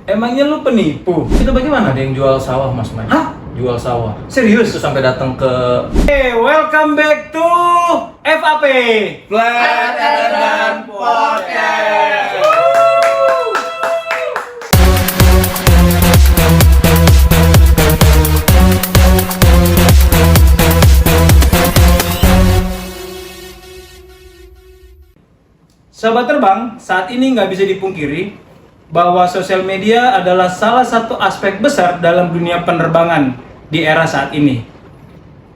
Emangnya lu penipu? Itu bagaimana? Ada yang jual sawah Mas Mike. Hah? Jual sawah. Serius? Itu sampai datang ke Welcome back to FAP Flat Earth Podcast. Sahabat terbang, saat ini nggak bisa dipungkiri bahwa sosial media adalah salah satu aspek besar dalam dunia penerbangan di era saat ini.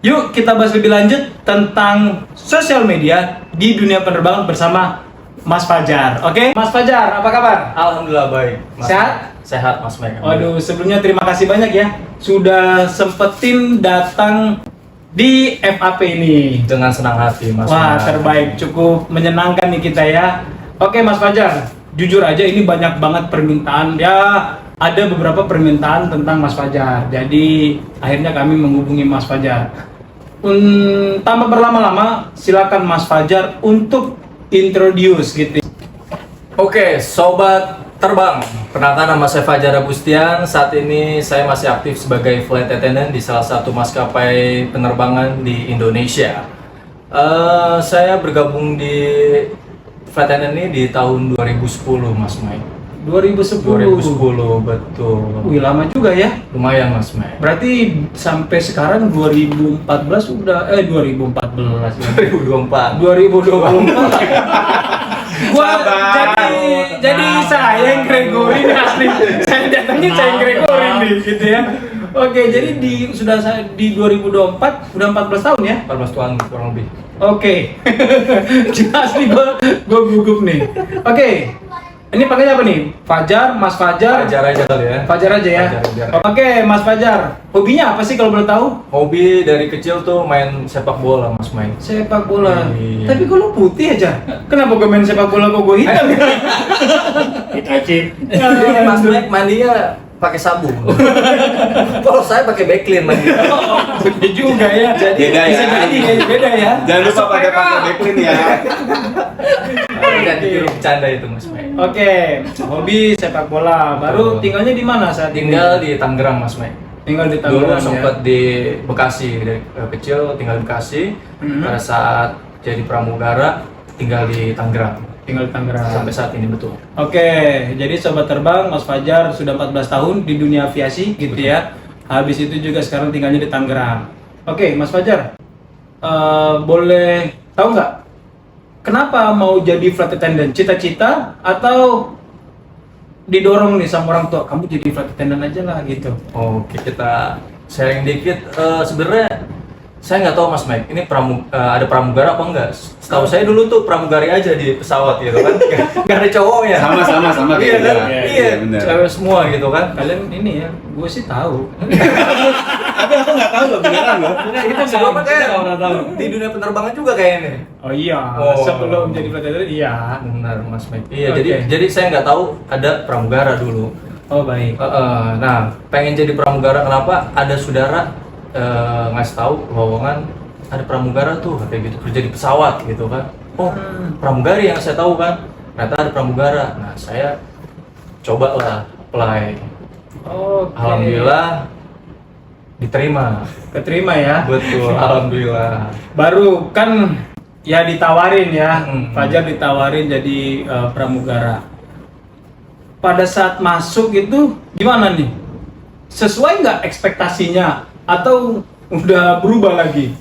Yuk kita bahas lebih lanjut tentang sosial media di dunia penerbangan bersama Mas Fajar. Oke, Mas Fajar, apa kabar? Alhamdulillah baik. Mas Sehat? Mike. Sehat Mas Mike. Waduh, sebelumnya terima kasih banyak ya sudah sempetin datang di FAP ini. Dengan senang hati Mas Wah, Mike. terbaik, cukup menyenangkan nih kita ya. Oke Mas Fajar, jujur aja ini banyak banget permintaan ya. Ada beberapa permintaan tentang Mas Fajar. Jadi akhirnya kami menghubungi Mas Fajar. Tanpa berlama-lama, silakan Mas Fajar untuk introduce gitu. Oke, sobat terbang. Perkenalkan, nama saya Fajar Agustian. Saat ini saya masih aktif sebagai flight attendant di salah satu maskapai penerbangan di Indonesia. Saya bergabung di flight attendant ini di tahun 2010 Mas Mike. 2010. 2010 betul. Wih, lama juga ya. Lumayan Mas Mike. Berarti sampai sekarang 2014 udah 2014 ya. 2024. 2024. Gua Sabar. jadi saya yang Gregory nih asli. Saya datangnya saya yang Gregory nih gitu ya. Oke, jadi di 2024 udah 14 tahun ya. 14 tahun kurang lebih. Oke. Jelas nih gua gugup nih. Oke. Ini panggilnya apa nih? Fajar, Mas Fajar. Fajar aja kali ya. Fajar aja ya. Fajar. Oke, Mas Fajar. Hobinya apa sih kalau boleh tahu? Hobi dari kecil tuh main sepak bola Mas Mike. Sepak bola. Iya. Tapi kok lu putih aja? Kenapa gue main sepak bola kok gue hitam? Mas Mike mandinya pakai sabun. Kalau saya pakai backlin mandi. Beda juga ya. Beda bisa ya. jadi beda ya. Jangan lupa pakai backlin ya. Jangan ditiru bercanda itu Mas Mike. Oke, hobi sepak bola. Baru Betul. tinggalnya di mana saat ini? Tinggal di Tangerang Mas Mike. Tinggal di Dulu Tangerang sempat ya. di Bekasi dari kecil tinggal di Bekasi. Mhm. Pada saat jadi pramugara tinggal di Tangerang. Tinggal di Tangerang. Sampai saat ini betul. Oke, jadi sobat terbang, Mas Fajar sudah 14 tahun di dunia aviasi gitu ya. Habis itu juga sekarang tinggalnya di Tangerang. Oke, Mas Fajar, boleh tahu nggak kenapa mau jadi flight attendant? Cita-cita atau didorong nih sama orang tua, kamu jadi flight attendant aja lah gitu? Oke, kita sharing dikit. Sebenarnya saya nggak tahu Mas Mike, ini ada pramugara apa enggak? Setahu saya dulu tuh pramugari aja di pesawat gitu kan, nggak ada cowoknya. Sama Iya kayak kan? gua. Iya, benar. cewek semua gitu kan. Kalian ini ya, gue sih tahu. Tapi aku nggak tahu loh beneran loh. Kita Sebelumnya kayak nggak pernah tahu. di dunia penerbangan juga kayaknya. Oh iya, Oh. sebelum jadi flight attendant iya. Benar Mas Mike. Iya, Oke. jadi saya nggak tahu ada pramugara dulu. Oh baik. Nah, pengen jadi pramugara kenapa? Ada saudara ngasih tahu lowongan ada pramugara tuh kayak gitu kerja di pesawat gitu kan. Oh, pramugari yang saya tahu kan. Ternyata ada pramugara. Nah, saya cobalah apply. Oke. Alhamdulillah diterima. Keterima ya. Betul, alhamdulillah. Baru kan ya ditawarin ya. Hmm. Fajar ditawarin jadi pramugara. Pada saat masuk itu gimana nih? Sesuai nggak ekspektasinya atau udah berubah lagi?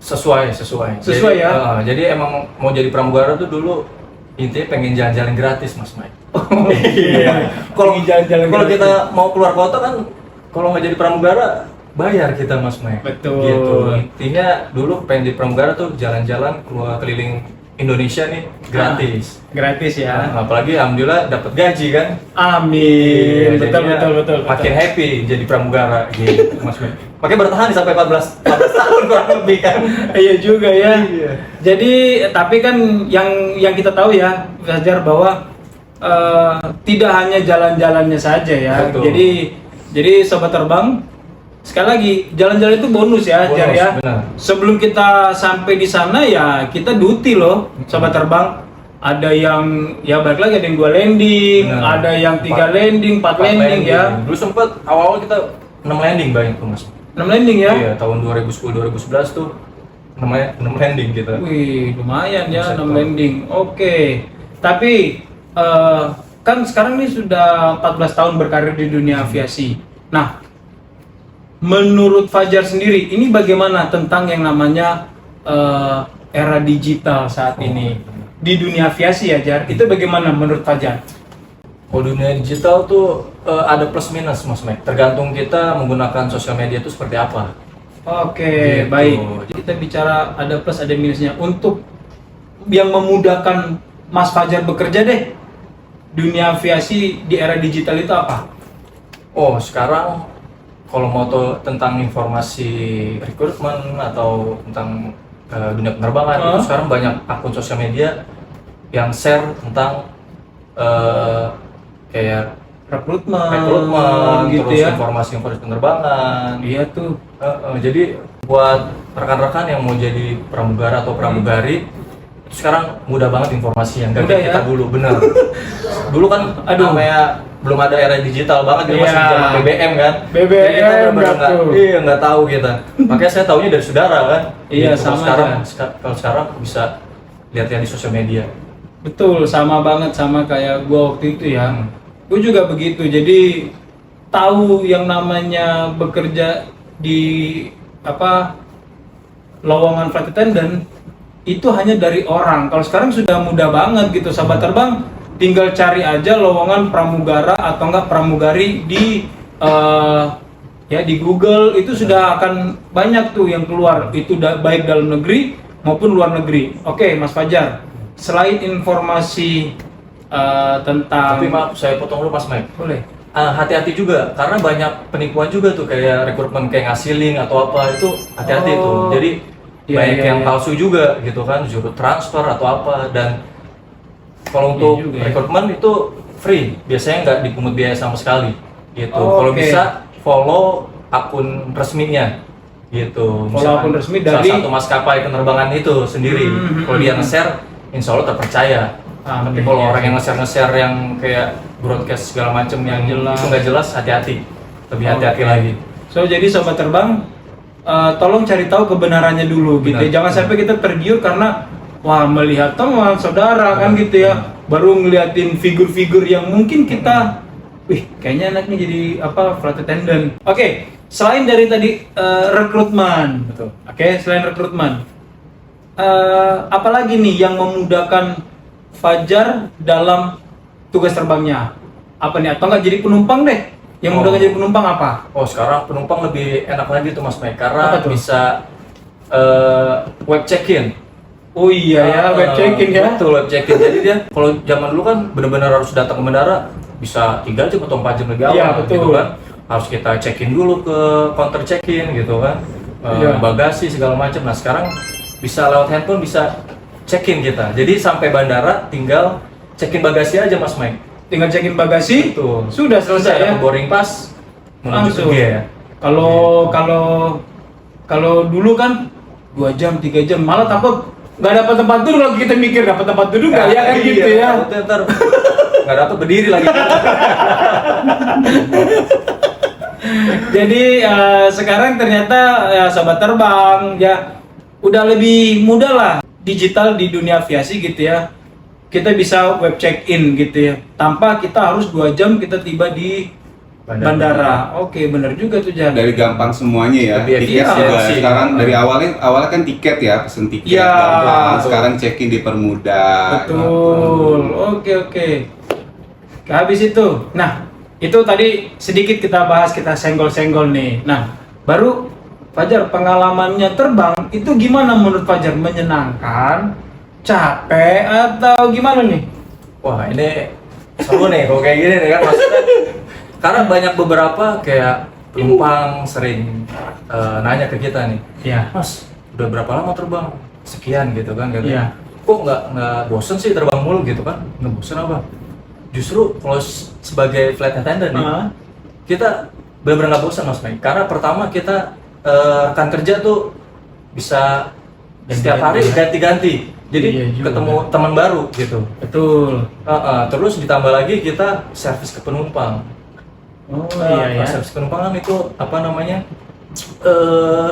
Sesuai. Sesuai Jadi, ya? jadi emang mau jadi pramugara tuh dulu intinya pengen jalan-jalan gratis Mas Mike. Iya. Kalau Pengen jalan-jalan kalau gratis. kita mau keluar kota kan kalau nggak jadi pramugara bayar kita Mas Mike. Betul. Gitu. Intinya dulu pengen jadi pramugara tuh jalan-jalan keluar keliling Indonesia nih gratis. Gratis ya. Nah, apalagi alhamdulillah dapat gaji kan. Amin. Iya, betul, jadinya betul. Makin happy jadi pramugara gitu Mas Mike. Makanya bertahan sampai 14 tahun kurang lebih kan. Iya juga ya. Iya. Jadi tapi kan yang kita tahu ya, Fajar, bahwa tidak hanya jalan-jalannya saja ya. Betul. Jadi sobat terbang, sekali lagi jalan-jalan itu bonus ya, Bonus, Jar ya. benar. Sebelum kita sampai di sana ya kita duty loh, sobat terbang. ada yang ya balik lagi, ada yang 2 landing, Nah, ada yang 3 landing, 4 landing ya. Dulu sempet awal-awal kita 6 landing banyak tuh mas. 6 landing ya. Iya, tahun 2010-2011 tuh 6 landing kita. Wih, lumayan ya Buset, 6 Bang. landing. Oke. Tapi kan sekarang ini sudah 14 tahun berkarir di dunia aviasi. Nah, menurut Fajar sendiri, ini bagaimana tentang yang namanya era digital saat ini di dunia aviasi ya, Jar? Itu bagaimana menurut Fajar? Kalau dunia digital tuh ada plus minus mas Mike. Tergantung kita menggunakan sosial media itu seperti apa. Oke, Gitu. baik. Kita bicara ada plus ada minusnya. Untuk yang memudahkan Mas Fajar bekerja deh, dunia aviasi di era digital itu apa? Oh sekarang kalau mau tahu tentang informasi rekrutmen atau tentang dunia penerbangan itu sekarang banyak akun sosial media yang share tentang kayak rekrutmen gitu terus ya. informasi penerbangan. Iya tuh. Jadi buat rekan-rekan yang mau jadi pramugara atau pramugari itu sekarang mudah banget informasinya, nggak Mudah kayak ya? kita dulu, bener. Dulu kan namanya belum ada era digital banget, gitu, masih Iya. zaman BBM kan. BBM, Jadi kita bener-bener nggak, betul. iya nggak tahu kita. Makanya saya taunya dari saudara kan. Iya, Gitu. sama Kalau sekarang bisa lihat-lihat di sosial media. Betul, sama banget sama kayak gua waktu itu ya. Hmm. Gue juga begitu. Jadi tahu yang namanya bekerja di lowongan flight attendant itu hanya dari orang. Kalau sekarang sudah mudah banget gitu, sahabat terbang, tinggal cari aja lowongan pramugara atau enggak pramugari di ya di Google, itu sudah akan banyak tuh yang keluar, itu baik dalam negeri maupun luar negeri. Oke, Mas Fajar, selain informasi tentang Tapi maaf, saya potong dulu Mas Mike. boleh. Hati-hati juga karena banyak penipuan juga tuh kayak rekrutmen kayak ngasih link atau apa, itu hati-hati tuh. Oh. Jadi Iya, banyak iya, yang iya. palsu juga gitu kan, juru transfer atau apa. Dan kalau Iya untuk juga ya. rekrutmen itu free, biasanya nggak dipungut biaya sama sekali gitu. Oh, Kalau oke. bisa follow akun resminya gitu. Follow akun resmi salah dari- satu maskapai penerbangan itu sendiri. Kalau dia nge-share, insya Allah terpercaya. Tapi Amin, kalau iya orang sih. yang nge-share yang kayak broadcast segala macam yang Jelas. itu nggak jelas, hati-hati. Lebih hati-hati Oke. lagi. So jadi sobat terbang, tolong cari tahu kebenarannya dulu gitu. Benar. Ya. Jangan sampai kita tergiur karena wah melihat teman saudara kan gitu ya, baru ngeliatin figur-figur yang mungkin kita, wih kayaknya enaknya jadi flight attendant. Oke, selain dari tadi rekrutmen, Betul. Oke, selain rekrutmen, apalagi nih yang memudahkan Fajar dalam tugas terbangnya? Apa nih? Atau nggak jadi penumpang deh? Yang Oh. memudahkan jadi penumpang apa? Oh sekarang penumpang lebih enak lagi tuh Mas Mike karena Apa tuh? bisa web check-in. Oh iya ya, web check-in ya. Betul, web check-in. Jadi dia kalau zaman dulu kan benar-benar harus datang ke bandara bisa 3 jam atau 4 jam lebih awal Iya, betul. gitu kan. Harus kita check-in dulu ke counter check-in gitu kan. Iya. Bagasi segala macam. Nah, sekarang bisa lewat handphone bisa check-in kita. Jadi sampai bandara tinggal check-in bagasi aja Mas Mike. Tinggal check-in bagasi, Betul. sudah selesai ya. Ada boarding pass menuju Langsung. ke gate. Kalau dulu kan 2 jam, 3 jam, malah takut nggak dapat tempat duduk lagi, kita mikir dapat tempat duduk nggak ya kan gitu ya. Ntar nggak dapet berdiri lagi. Jadi sekarang ternyata ya, sobat terbang ya udah lebih mudah lah digital di dunia aviasi gitu ya. Kita bisa web check-in gitu ya, tanpa kita harus 2 jam kita tiba di bandara. Oke, bener juga tuh Jan. Dari gampang semuanya ya. Lebih Tiket efisien juga sih. sekarang dari awalnya kan tiket ya, pesen tiket. Iya. gampang. Sekarang check-in dipermudah. Betul. Oke. Habis itu, nah itu tadi sedikit kita bahas, kita senggol-senggol nih. Nah, baru Fajar pengalamannya terbang itu gimana menurut Fajar? Menyenangkan, capek atau gimana nih? Wah ini seru nih kalau kayak gini nih kan maksudnya. Karena banyak beberapa kayak penumpang sering nanya ke kita nih, Ya. Mas udah berapa lama terbang? Sekian gitu kan Iya. katanya. Kok nggak bosen sih terbang mulu gitu kan? Nggak bosen apa? Justru kalau sebagai flight attendant nih, kita benar-benar nggak bosan Mas Mike. Karena pertama kita rekan kerja tuh bisa setiap hari Ganti-ganti ya. ganti-ganti. Jadi Iya juga. ketemu teman baru gitu. Betul. Terus ditambah lagi kita servis ke penumpang. Oh iya ya. Servis penumpang kan itu apa namanya? eh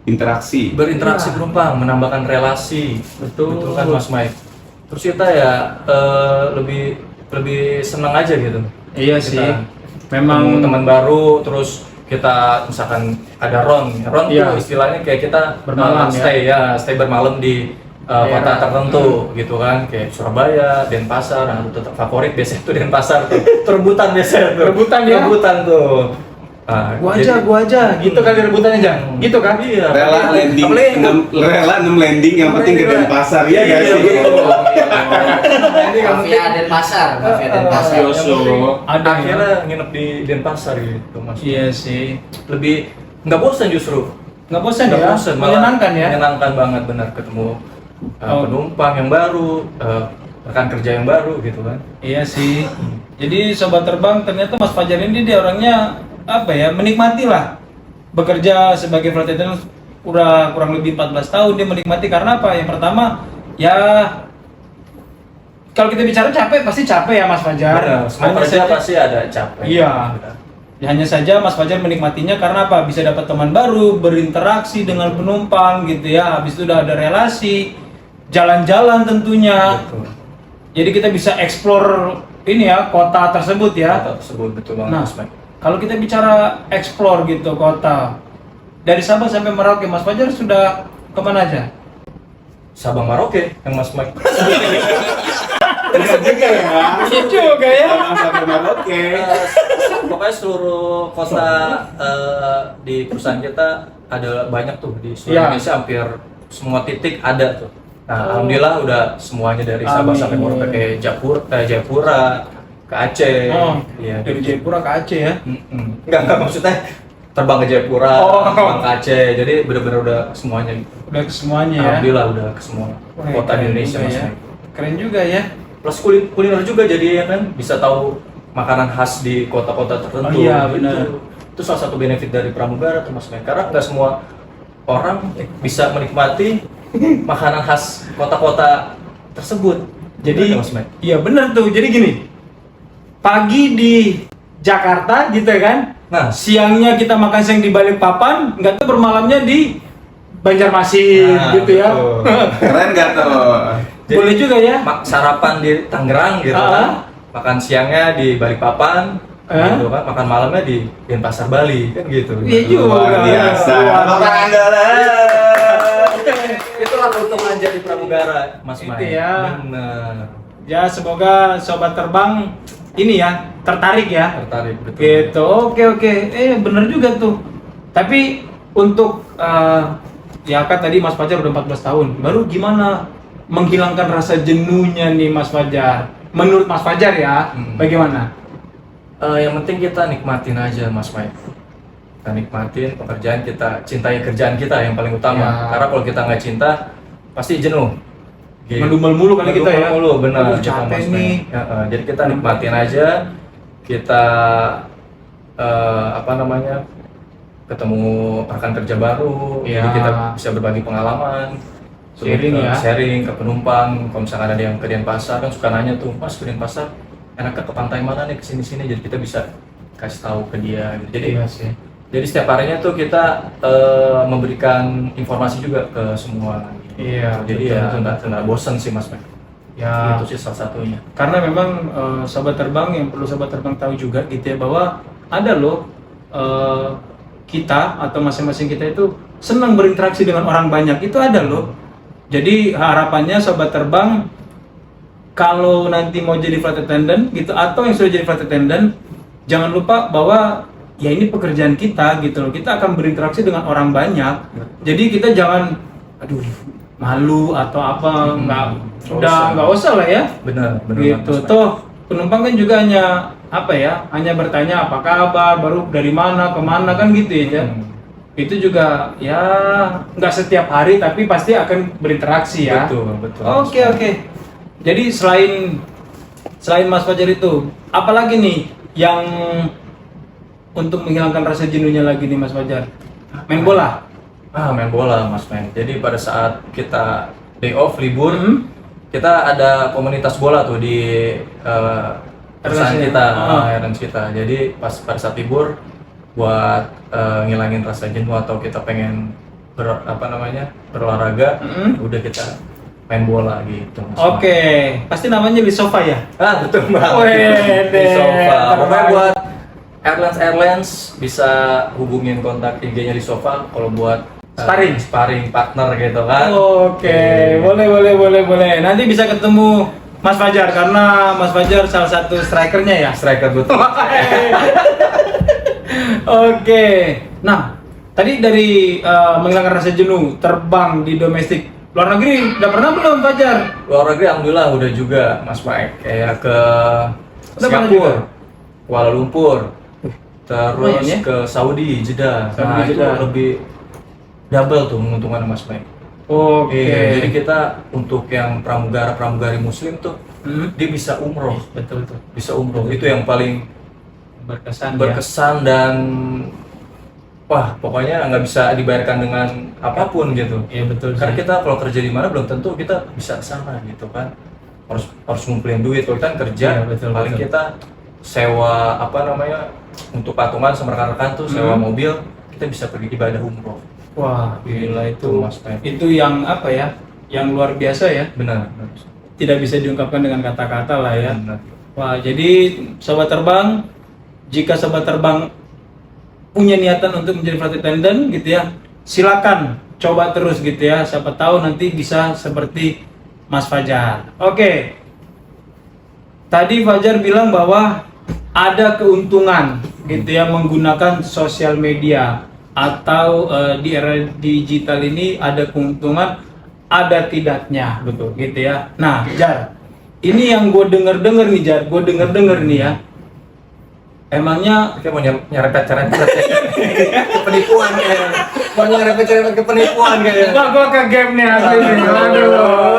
Interaksi. Berinteraksi Iya. penumpang, menambahkan relasi. Betul. Kan Mas Mike. Terus kita ya lebih senang aja gitu. Iya Kita sih. Memang ketemu teman baru, terus kita misalkan ada ron Iya. tuh istilahnya kayak kita Bermalam, stay bermalam di kota Daerah. tertentu gitu kan, kayak Surabaya, Denpasar. Nah, tetap favorit biasanya tuh Denpasar tuh. Rebutan biasanya tuh. Rebutan ya? Rebutan tuh. Nah, gua aja, gitu kali rebutannya aja. Gitu kan? Iya. Rela landing, Apalagi- 6 landing yang penting ke Denpasar ya guys. Iya, betul. Ini yang Mafia penting- Denpasar, Mafia Denpasar. Yang penting Ada ya? akhirnya nginep di Denpasar gitu Mas. Iya sih. Lebih nggak bosan justru. Nggak bosan Nggak ya? bosan, malah Menyenangkan ya? menyenangkan banget benar ketemu Oh. penumpang yang baru, rekan kerja yang baru gitu kan. Iya sih. Jadi sobat terbang ternyata Mas Fajar ini dia orangnya apa ya, menikmati lah bekerja sebagai flight attendant udah kurang lebih 14 tahun dia menikmati karena apa? Yang pertama ya kalau kita bicara capek pasti capek ya Mas Fajar. Benar, semua Hanya kerja saja- pasti ada capek. Iya. Ya, hanya saja Mas Fajar menikmatinya karena apa? Bisa dapat teman baru, berinteraksi dengan penumpang gitu ya. Habis itu udah ada relasi, jalan-jalan tentunya. Betul. Jadi kita bisa explore ini ya, kota tersebut ya. Kata tersebut betul banget Nah, Mas Mike. kalau kita bicara explore gitu kota, dari Sabang sampai Merauke, Mas Fajar sudah kemana aja? Sabang Merauke yang Mas Mike. Benar juga ya. Iya juga ya. Sama-sama Merauke. Pokoknya seluruh kota di perusahaan kita ada banyak tuh di seluruh Iya. Indonesia, hampir semua titik ada tuh. Nah, Oh. alhamdulillah udah semuanya dari Sabang Amin. sampai Merauke, kayak Jayapura, ke Aceh. Oh, Iya, dari gitu. Jayapura ke Aceh ya. Enggak maksudnya terbang ke Jayapura, Oh. terbang ke Aceh. Jadi benar-benar udah semuanya. Udah ke semuanya ya. Alhamdulillah udah ke semua Wah, kota di keren Indonesia juga Mas ya. Mike. Keren juga ya. Plus kuliner juga jadi ya kan, bisa tahu makanan khas di kota-kota tertentu. Oh iya, gitu. benar. Itu salah satu benefit dari pramugara tuh Mas Mike. Karena nggak semua orang bisa menikmati makanan khas kota-kota tersebut. Jadi, Benar nggak, Mas Mike? iya benar tuh. Jadi gini, pagi di Jakarta gitu ya kan. Nah, Siangnya kita makan siang di Balikpapan, nggak tahu bermalamnya di Banjarmasin Nah, gitu ya. betul. Keren gak tuh? Boleh juga ya. sarapan di Tangerang gitu kan. Makan siangnya di Balikpapan, gitu kan. Makan malamnya di Denpasar Bali kan gitu. Iya juga. Luar biasa. Luar Tepuk tangan dulu. Itulah keuntungan jadi pramugara, Mas Itu Mike. ya. Benar. Ya semoga sobat terbang ini ya tertarik ya. Tertarik betul. Gitu. Oke. Bener juga tuh. Tapi untuk ya kan tadi Mas Fajar udah 14 tahun. Baru gimana menghilangkan rasa jenuhnya nih Mas Fajar? Menurut Mas Fajar ya, bagaimana? Yang penting kita nikmatin aja Mas Mike. Kita nikmatin pekerjaan kita, cintai kerjaan kita yang paling utama. Ya. Karena kalau kita nggak cinta, pasti jenuh. Gitu. Mendumel mulu kali kita ya. Mendumel mulu, benar. Aduh, gitu, capek Mas Mike. nih. Jadi kita nikmatin aja. Kita apa namanya? Ketemu rekan kerja baru. Ya. Jadi kita bisa berbagi pengalaman. Sharing ya. Sharing ke penumpang. Kalau misalkan ada yang ke Denpasar kan suka nanya tuh, Mas ke Denpasar enaknya ke pantai mana nih, kesini-sini. Jadi kita bisa kasih tahu ke dia. Gitu. Jadi Iya sih. jadi setiap harinya tuh kita memberikan informasi juga ke semua. Iya, Jadi betul, ya nggak bosan sih Mas Mek. Ya. Itu sih salah satunya. Karena memang sobat terbang yang perlu sobat terbang tahu juga gitu ya, bahwa ada loh kita atau masing-masing kita itu senang berinteraksi dengan orang banyak, itu ada loh. Jadi harapannya sobat terbang kalau nanti mau jadi flight attendant gitu atau yang sudah jadi flight attendant, jangan lupa bahwa ya ini pekerjaan kita gitu loh. Kita akan berinteraksi dengan orang banyak. Jadi kita jangan aduh malu atau apa, nggak usah lah ya. Benar, benar. Gitu. Toh penumpang kan juga hanya apa ya? Hanya bertanya apa kabar, baru dari mana kemana kan gitu ya. Itu juga ya nggak setiap hari tapi pasti akan berinteraksi ya. Betul, betul. Oke. Jadi selain Mas Fajar itu, apalagi nih yang untuk menghilangkan rasa jenuhnya lagi nih Mas Fajar? Main bola. Main bola Mas Men. Jadi pada saat kita day off, libur, kita ada komunitas bola tuh di perusahaan Airlines kita, ya? airlines kita. Jadi pas pada saat libur buat ngilangin rasa jenuh atau kita pengen berolahraga, udah kita main bola gitu. Oke, pasti namanya di sofa ya? Ah, betul banget. Wede. Di sofa. Pokoknya buat airlines bisa hubungin kontak IG-nya di sofa kalau buat sparring partner gitu kan. Oke, boleh. Nanti bisa ketemu Mas Fajar karena Mas Fajar salah satu strikernya ya. Striker betul. Oke. Nah, tadi dari menghilangkan rasa jenuh, terbang di domestik, luar negeri udah pernah belum Fajar? Luar negeri alhamdulillah udah juga Mas Mike, kayak ke Udah pernah juga? Singapura, Kuala Lumpur, terus lumayan ya? ke Saudi, Jeddah. Saudi, Nah, Jeddah. itu lebih double tuh menguntungkan Mas Mike. Oke. Iya, jadi kita untuk yang pramugari muslim tuh dia bisa umroh, Betul tuh. bisa umroh. Itu yang paling Berkesan. berkesan dan wah pokoknya nggak bisa dibayarkan dengan apapun gitu. Iya betul. Karena kita kalau kerja di mana belum tentu kita bisa ke sana gitu kan. Harus ngumpulin duit. Kalau kita kerja Iya, betul, paling betul. kita sewa untuk patungan sama rekan-rekan tuh sewa mobil, kita bisa pergi ibadah umroh. Wah, gila itu. Mas Pen. Itu yang apa ya? Yang luar biasa ya. Benar. Tidak bisa diungkapkan dengan kata-kata lah ya. Benar. Wah, jadi sobat terbang, jika sobat terbang punya niatan untuk menjadi flight attendant gitu ya, silakan coba terus gitu ya. Siapa tahu nanti bisa seperti Mas Fajar. Oke. Tadi Fajar bilang bahwa ada keuntungan gitu ya menggunakan sosial media atau di era digital ini ada keuntungan, ada tidaknya, betul gitu ya. Nah, Jar, ini yang gue denger nih Jar, gue denger nih ya. Emangnya Kita mau nyerempet penipuan kayaknya. Mau nyerempet ke penipuan kayaknya. Wah, gue ke game nih asli nih.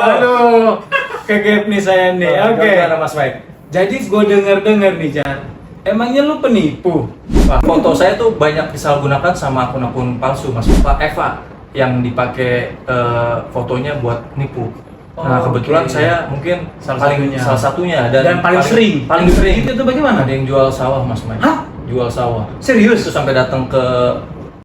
Aduh, ke game nih saya nih. Oke. Gimana Mas Mike? Jadi gue denger nih Jar. Emangnya lu penipu? Wah, foto saya tuh banyak disalahgunakan sama akun-akun palsu, Mas. Pak Eva yang dipakai fotonya buat nipu. Nah, kebetulan oke. saya mungkin Salah salah satunya Dan paling sering. Paling sering. Itu bagaimana? Ada yang jual sawah, Mas Mike. Hah? Jual sawah. Serius? Itu sampai datang ke